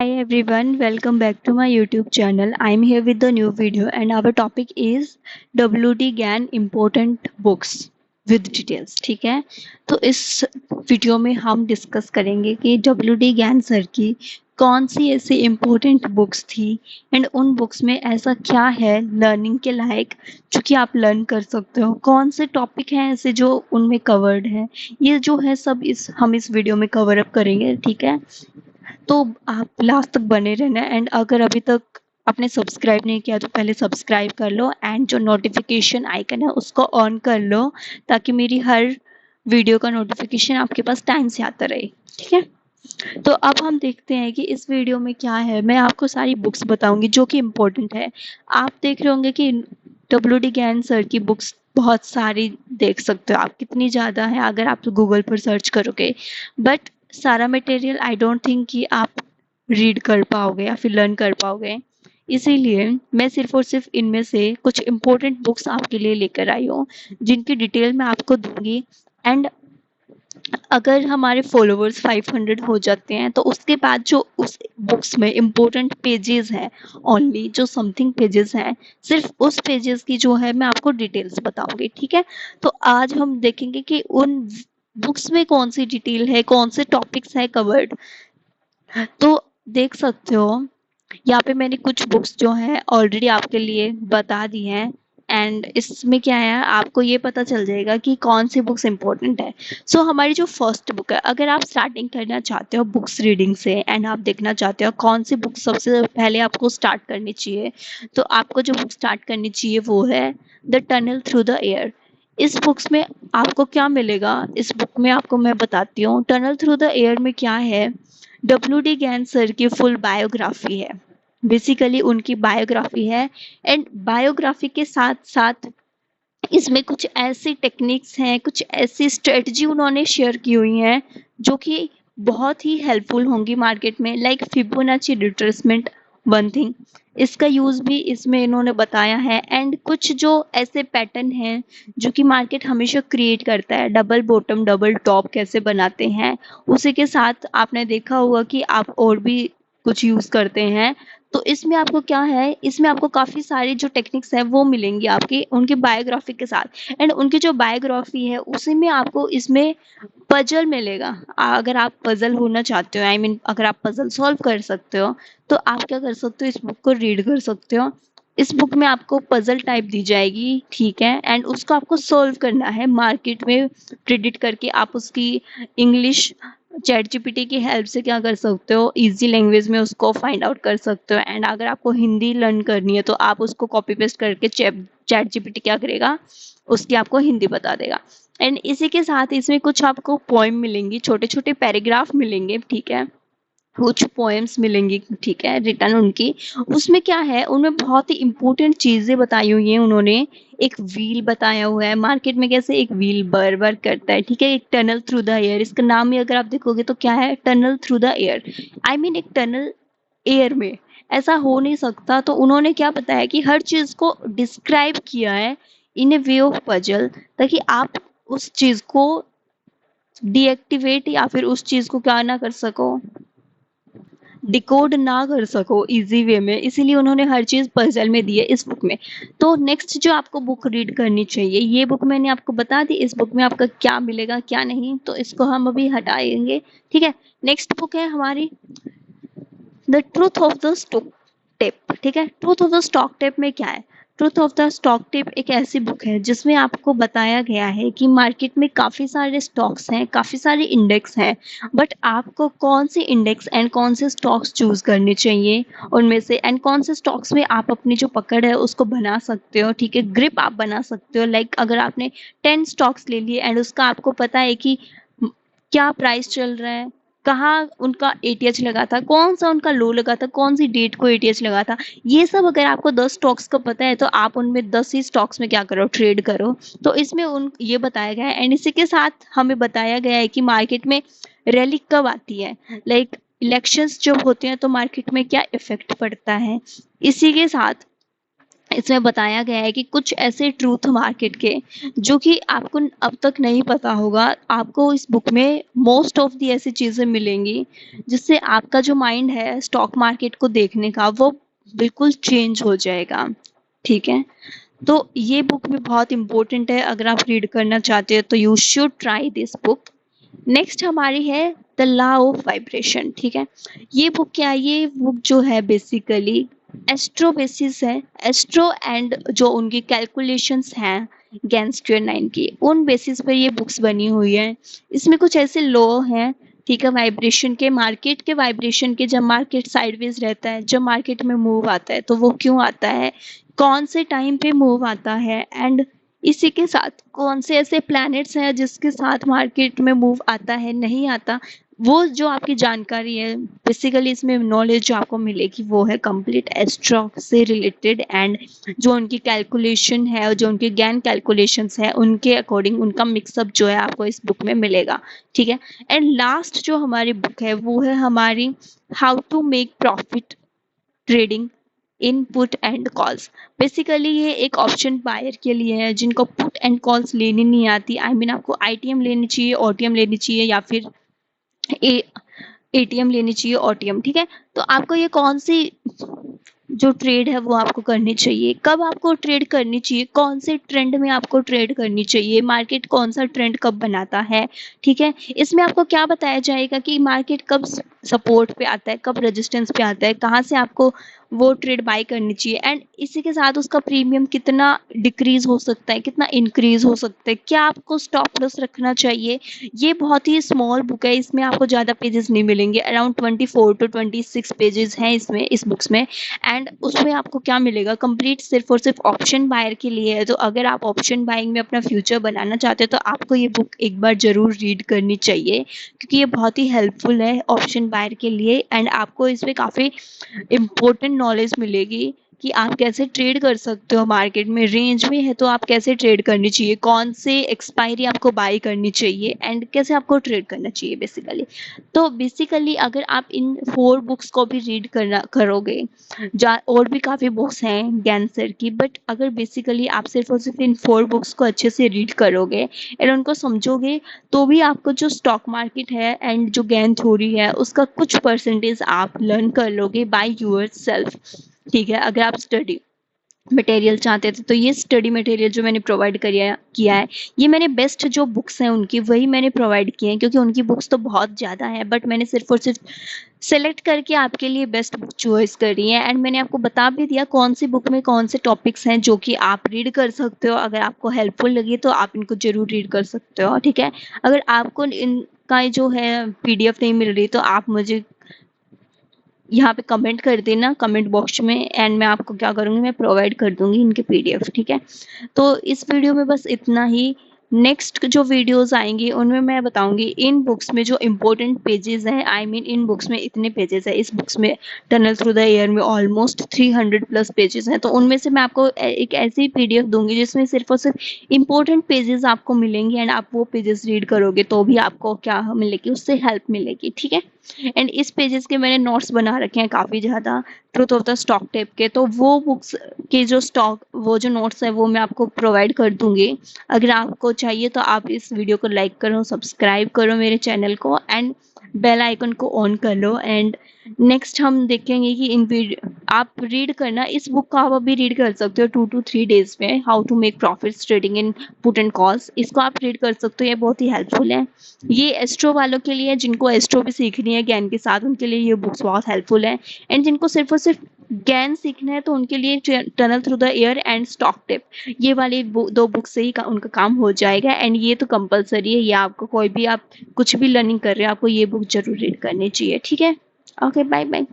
Hi everyone, welcome back to my YouTube channel. I'm here with the new video and our topic is WD GAN important books with details. ठीक है, तो इस video में हम discuss करेंगे कि WD GAN sir की कौन सी ऐसी इम्पोर्टेंट बुक्स थी एंड उन बुक्स में ऐसा क्या है लर्निंग के लायक जो कि आप लर्न कर सकते हो, कौन से टॉपिक हैं ऐसे जो उनमें कवर्ड है, ये जो है सब हम इस वीडियो में कवर अप करेंगे। ठीक है, तो आप लास्ट तक बने रहना एंड अगर अभी तक आपने सब्सक्राइब नहीं किया तो पहले सब्सक्राइब कर लो एंड जो नोटिफिकेशन आइकन है उसको ऑन कर लो ताकि मेरी हर वीडियो का नोटिफिकेशन आपके पास टाइम से आता रहे। ठीक है, तो अब हम देखते हैं कि इस वीडियो में क्या है। मैं आपको सारी बुक्स बताऊंगी जो कि इम्पोर्टेंट है। आप देख रहे होंगे कि WD GAN सर की बुक्स बहुत सारी देख सकते हो आप, कितनी ज़्यादा है अगर आप गूगल पर सर्च करोगे, बट सारा मटेरियल आई डोंट थिंक कि आप रीड कर पाओगे या फिर लर्न कर पाओगे। इसीलिए मैं सिर्फ और सिर्फ इनमें से कुछ इम्पोर्टेंट बुक्स आपके लिए लेकर आई हूँ जिनकी डिटेल मैं आपको दूंगी। एंड अगर हमारे फॉलोअर्स 500 हो जाते हैं तो उसके बाद जो उस बुक्स में इम्पोर्टेंट पेजेस हैं, ओनली जो समथिंग पेजेस हैं, सिर्फ उस पेजेस की जो है मैं आपको डिटेल्स बताऊंगी। ठीक है, तो आज हम देखेंगे कि उन बुक्स में कौन सी डिटेल है, कौन से टॉपिक्स है कवर्ड। तो देख सकते हो यहाँ पे मैंने कुछ बुक्स जो है ऑलरेडी आपके लिए बता दी हैं एंड इसमें क्या है आपको ये पता चल जाएगा कि कौन सी बुक्स इंपॉर्टेंट है। सो हमारी जो फर्स्ट बुक है, अगर आप स्टार्टिंग करना चाहते हो बुक्स रीडिंग से एंड आप देखना चाहते हो कौन सी बुक सबसे पहले आपको स्टार्ट करनी चाहिए, तो आपको जो बुक स्टार्ट करनी चाहिए वो है the tunnel through the air. इस बुक्स में आपको क्या मिलेगा, इस बुक में आपको मैं बताती हूँ। टनल थ्रू द एयर में क्या है, WD GAN सर की फुल बायोग्राफी है, बेसिकली उनकी बायोग्राफी है। एंड बायोग्राफी के साथ साथ इसमें कुछ ऐसी टेक्निक्स हैं, कुछ ऐसी स्ट्रेटजी उन्होंने शेयर की हुई हैं जो कि बहुत ही हेल्पफुल होंगी मार्केट में, like Fibonacci retracement one thing, इसका यूज भी इसमें इन्होंने बताया है। एंड कुछ जो ऐसे पैटर्न हैं जो कि मार्केट हमेशा क्रिएट करता है, डबल बॉटम डबल टॉप कैसे बनाते हैं, उसी के साथ आपने देखा होगा कि आप और भी कुछ यूज करते हैं। तो इसमें आपको क्या है, इसमें आपको काफ़ी सारी जो टेक्निक्स है वो मिलेंगी आपकी उनकी बायोग्राफी के साथ। एंड उनकी जो बायोग्राफी है उसी में आपको इसमें पजल मिलेगा। अगर आप पजल होना चाहते हो, आई मीन अगर आप पजल सॉल्व कर सकते हो, तो आप क्या कर सकते हो, इस बुक को रीड कर सकते हो। इस बुक में आपको पजल टाइप दी जाएगी, ठीक है, एंड उसको आपको सॉल्व करना है मार्केट में प्रिडिक्ट करके। आप उसकी इंग्लिश चैट जीपीटी की हेल्प से क्या कर सकते हो, इजी लैंग्वेज में उसको फाइंड आउट कर सकते हो। एंड अगर आपको हिंदी लर्न करनी है तो आप उसको कॉपी पेस्ट करके चैट जीपीटी क्या करेगा, उसकी आपको हिंदी बता देगा। एंड इसी के साथ इसमें कुछ आपको पोएम मिलेंगी, छोटे छोटे पैराग्राफ मिलेंगे, ठीक है, कुछ पोएम्स मिलेंगी, ठीक है, रिटर्न उनकी। उसमें क्या है, उनमें बहुत ही इंपॉर्टेंट चीजें बताई हुई हैं उन्होंने। एक व्हील बताया हुआ है मार्केट में कैसे एक व्हील बर बर करता है, ठीक है, एक टनल थ्रू द एयर, इसका नाम ही अगर आप देखोगे तो क्या है, tunnel through the air. I mean एक टनल एयर में, ऐसा हो नहीं सकता। तो उन्होंने क्या बताया कि हर चीज को डिस्क्राइब किया है इन ए वे ऑफ पजल, ताकि आप उस चीज को डीएक्टिवेट या फिर उस चीज को क्या ना कर सको, डिकोड ना कर सको इजी वे में। इसीलिए उन्होंने हर चीज पजल में दी है इस बुक में। तो नेक्स्ट जो आपको बुक रीड करनी चाहिए, ये बुक मैंने आपको बता दी, इस बुक में आपका क्या मिलेगा क्या नहीं, तो इसको हम अभी हटाएंगे। ठीक है, नेक्स्ट बुक है हमारी the truth of the stock tape. ठीक है, truth of the stock tape में क्या है, truth of the stock tape एक ऐसी बुक है जिसमें आपको बताया गया है कि मार्केट में काफ़ी सारे स्टॉक्स हैं, काफ़ी सारे इंडेक्स हैं, बट आपको कौन से इंडेक्स एंड कौन से स्टॉक्स चूज करने चाहिए उनमें से, एंड कौन से स्टॉक्स में आप अपनी जो पकड़ है उसको बना सकते हो, ठीक है, ग्रिप आप बना सकते हो। लाइक अगर आपने 10 स्टॉक्स ले लिए एंड उसका आपको पता है कि क्या प्राइस चल रहा है, कहाँ उनका एटीएच लगा था, कौन सा उनका लो लगा था, कौन सी डेट को एटीएच लगा था, ये सब अगर आपको 10 स्टॉक्स का पता है तो आप उनमें 10 ही स्टॉक्स में क्या करो, ट्रेड करो। तो इसमें उन ये बताया गया है। एंड इसी के साथ हमें बताया गया है कि मार्केट में रैली कब आती है, लाइक इलेक्शंस जब होते हैं तो मार्केट में क्या इफेक्ट पड़ता है। इसी के साथ इसमें बताया गया है कि कुछ ऐसे ट्रूथ मार्केट के जो कि आपको अब तक नहीं पता होगा, आपको इस बुक में मोस्ट ऑफ दी ऐसी चीज़ें मिलेंगी जिससे आपका जो माइंड है स्टॉक मार्केट को देखने का वो बिल्कुल चेंज हो जाएगा। ठीक है, तो ये बुक भी बहुत इम्पोर्टेंट है, अगर आप रीड करना चाहते हो तो you should try this book. Next हमारी है द लॉ ऑफ वाइब्रेशन। ठीक है, ये बुक क्या है, ये बुक जो है बेसिकली एस्ट्रो बेसिस है, एस्ट्रो एंड जो उनकी कैलकुलेशंस हैं गैन स्क्वायर 9 की, उन बेसिस पर ये बुक्स बनी हुई है। इसमें कुछ ऐसे लॉ हैं, ठीक है, वाइब्रेशन के, मार्केट के वाइब्रेशन के, जब मार्केट साइडवेज रहता है, जब मार्केट में मूव आता है तो वो क्यों आता है, कौन से टाइम पे मूव आता है, एंड इसी के साथ कौन से ऐसे प्लैनेट्स हैं जिसके साथ मार्केट में मूव आता है नहीं आता, वो जो आपकी जानकारी है बेसिकली इसमें नॉलेज जो आपको मिलेगी वो है कंप्लीट एस्ट्रो से रिलेटेड, एंड जो उनकी कैलकुलेशन है और जो उनके ज्ञान कैलकुलेशंस है उनके अकॉर्डिंग उनका मिक्सअप जो है आपको इस बुक में मिलेगा। ठीक है, एंड लास्ट जो हमारी बुक है वो है हमारी how to make profit trading in put and calls. Basically ये एक ऑप्शन बायर के लिए है जिनको पुट एंड कॉल्स लेनी नहीं आती, आई मीन आपको आईटीएम लेनी चाहिए, ओटीएम लेनी चाहिए, या फिर एटीएम लेनी चाहिए, ओटीएम। ठीक है, तो आपको ये कौन सी जो ट्रेड है वो आपको करनी चाहिए, कब आपको ट्रेड करनी चाहिए, कौन से ट्रेंड में आपको ट्रेड करनी चाहिए, मार्केट कौन सा ट्रेंड कब बनाता है। ठीक है, इसमें आपको क्या बताया जाएगा कि मार्केट कब सपोर्ट पे आता है, कब रेजिस्टेंस पे आता है, कहाँ से आपको वो ट्रेड बाय करनी चाहिए, एंड इसी के साथ उसका प्रीमियम कितना डिक्रीज हो सकता है, कितना इंक्रीज हो सकता है, क्या आपको स्टॉप लॉस रखना चाहिए। ये बहुत ही स्मॉल बुक है, इसमें आपको ज़्यादा पेजेस नहीं मिलेंगे, अराउंड 24 to 26 पेजेस हैं इसमें, इस बुक्स में। एंड उसमें आपको क्या मिलेगा, कंप्लीट सिर्फ और सिर्फ ऑप्शन बायर के लिए है। तो अगर आप ऑप्शन बाइंग में अपना फ्यूचर बनाना चाहते हो तो आपको ये बुक एक बार ज़रूर रीड करनी चाहिए, क्योंकि ये बहुत ही हेल्पफुल है ऑप्शन बायर के लिए, एंड आपको इसमें काफ़ी इम्पोर्टेंट नॉलेज मिलेगी कि आप कैसे ट्रेड कर सकते हो मार्केट में, रेंज में है तो आप कैसे ट्रेड करनी चाहिए, कौन से एक्सपायरी आपको बाय करनी चाहिए, एंड कैसे आपको ट्रेड करना चाहिए बेसिकली। तो बेसिकली अगर आप इन 4 बुक्स को भी रीड करना करोगे, और भी काफ़ी बुक्स हैं ज्ञान सर की, बट अगर बेसिकली आप सिर्फ और सिर्फ इन 4 बुक्स को अच्छे से रीड करोगे और उनको समझोगे तो भी आपको जो स्टॉक मार्केट है एंड जो ज्ञान थ्योरी है उसका कुछ परसेंटेज आप लर्न कर लोगे बाय यूर सेल्फ। ठीक है, अगर आप स्टडी मटेरियल चाहते थे तो ये स्टडी मटेरियल जो मैंने प्रोवाइड किया है, ये मैंने बेस्ट जो बुक्स हैं उनकी वही मैंने प्रोवाइड किए हैं, क्योंकि उनकी बुक्स तो बहुत ज़्यादा है, बट मैंने सिर्फ और सिर्फ सेलेक्ट करके आपके लिए बेस्ट बुक चॉइस करी है, एंड मैंने आपको बता भी दिया कौन सी बुक में कौन से टॉपिक्स हैं जो कि आप रीड कर सकते हो। अगर आपको हेल्पफुल लगी तो आप इनको जरूर रीड कर सकते हो। ठीक है, अगर आपको इनका जो है पीडीएफ नहीं मिल रही तो आप मुझे यहाँ पे कमेंट कर देना कमेंट बॉक्स में, एंड मैं आपको क्या करूँगी, मैं प्रोवाइड कर दूँगी इनके पीडीएफ। ठीक है, तो इस वीडियो में बस इतना ही। नेक्स्ट जो वीडियोस आएंगी उनमें मैं बताऊंगी इन बुक्स में जो इम्पोर्टेंट पेजेस हैं, आई मीन इन बुक्स में इतने पेजेस हैं, इस बुक्स में टनल थ्रू द एयर में ऑलमोस्ट 300 प्लस पेजेस हैं, तो उनमें से मैं आपको एक ऐसी पीडीएफ दूंगी जिसमें सिर्फ और सिर्फ इम्पोर्टेंट पेजेस आपको मिलेंगे, एंड आप वो पेजेस रीड करोगे तो भी आपको क्या मिलेगी, उससे हेल्प मिलेगी। ठीक है, एंड इस पेजेस के मैंने नोट्स बना रखे हैं काफ़ी ज़्यादा truth of the stock type के, तो वो बुक्स के जो स्टॉक वो जो नोट्स है वो मैं आपको प्रोवाइड कर दूंगी। अगर आपको चाहिए तो आप इस वीडियो को लाइक करो, सब्सक्राइब करो मेरे चैनल को, एंड बेल आइकन को ऑन कर लो। एंड नेक्स्ट हम देखेंगे कि इन आप रीड करना, इस बुक को आप अभी रीड कर सकते हो 2 to 3 डेज में, how to make profits trading in put and calls, इसको आप रीड कर सकते हो, ये बहुत ही हेल्पफुल है। ये एस्ट्रो वालों के लिए, जिनको एस्ट्रो भी सीखनी है ज्ञान के साथ, उनके लिए ये बुक्स बहुत हेल्पफुल है, एंड जिनको सिर्फ और सिर्फ ज्ञान सीखना है तो उनके लिए tunnel through the air and stock tip, ये वाली 2 बुक से ही उनका काम हो जाएगा, एंड ये तो कंपलसरी है, ये आपको कोई भी आप कुछ भी लर्निंग कर रहे हो आपको ये बुक जरूर रीड करनी चाहिए। ठीक है, ओके, बाय बाय।